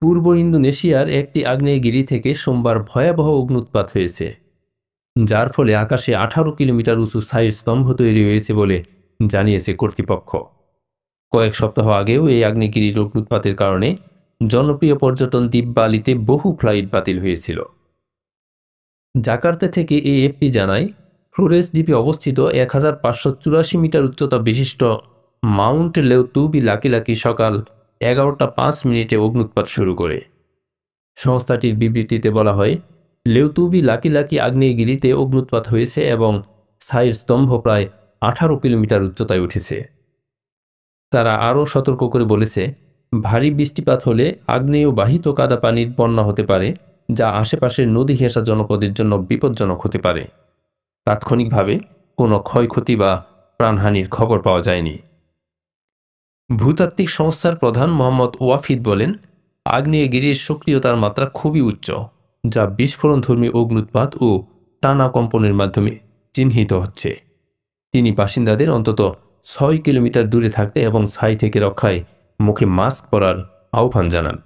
পূর্ব ইন্দোনেশিয়ার একটি আগ্নেয়গিরি থেকে সোমবার ভয়াবহ অগ্ন্যুৎপাত হয়েছে, যার ফলে আকাশে 18 কিলোমিটার উঁচু ছাইয়ের স্তম্ভ তৈরি হয়েছে বলে জানিয়েছে কর্তৃপক্ষ। কয়েক সপ্তাহ আগেও এই আগ্নেয়গিরির অগ্ন্যুৎপাতের কারণে জনপ্রিয় পর্যটন দ্বীপ বালিতে বহু ফ্লাইট বাতিল হয়েছিল। জাকার্তা থেকে এএফপি জানায়, ফ্লোরেস দ্বীপে অবস্থিত 1584 মিটার উচ্চতা বিশিষ্ট মাউন্ট লেউতুবি লাকি লাকি সকাল 11টা 5 মিনিটে অগ্ন্যুৎপাত শুরু করে। সংস্থাটির বিবৃতিতে বলা হয়, লেউতুবি লাকি লাকি আগ্নেয়গিরিতে অগ্ন্যুৎপাত হয়েছে এবং ছাইয়ের স্তম্ভ প্রায় 18 কিলোমিটার উচ্চতায় উঠেছে। তারা আরও সতর্ক করে বলেছে, ভারী বৃষ্টিপাত হলে আগ্নেয়বাহিত কাদা পানির বন্যা হতে পারে, যা আশেপাশের নদী ঘেঁষা জনপদের জন্য বিপজ্জনক হতে পারে। তাৎক্ষণিকভাবে কোনো ক্ষয়ক্ষতি বা প্রাণহানির খবর পাওয়া যায়নি। ভূতাত্ত্বিক সংস্থার প্রধান মোহাম্মদ ওয়াফিদ বলেন, আগ্নেয়গিরির সক্রিয়তার মাত্রা খুবই উচ্চ, যা বিস্ফোরণধর্মী অগ্ন্যুৎপাত ও টানা কম্পনের মাধ্যমে চিহ্নিত হচ্ছে। তিনি বাসিন্দাদের অন্তত 6 কিলোমিটার দূরে থাকতে এবং ছাই থেকে রক্ষায় মুখে মাস্ক পরার আহ্বান জানান।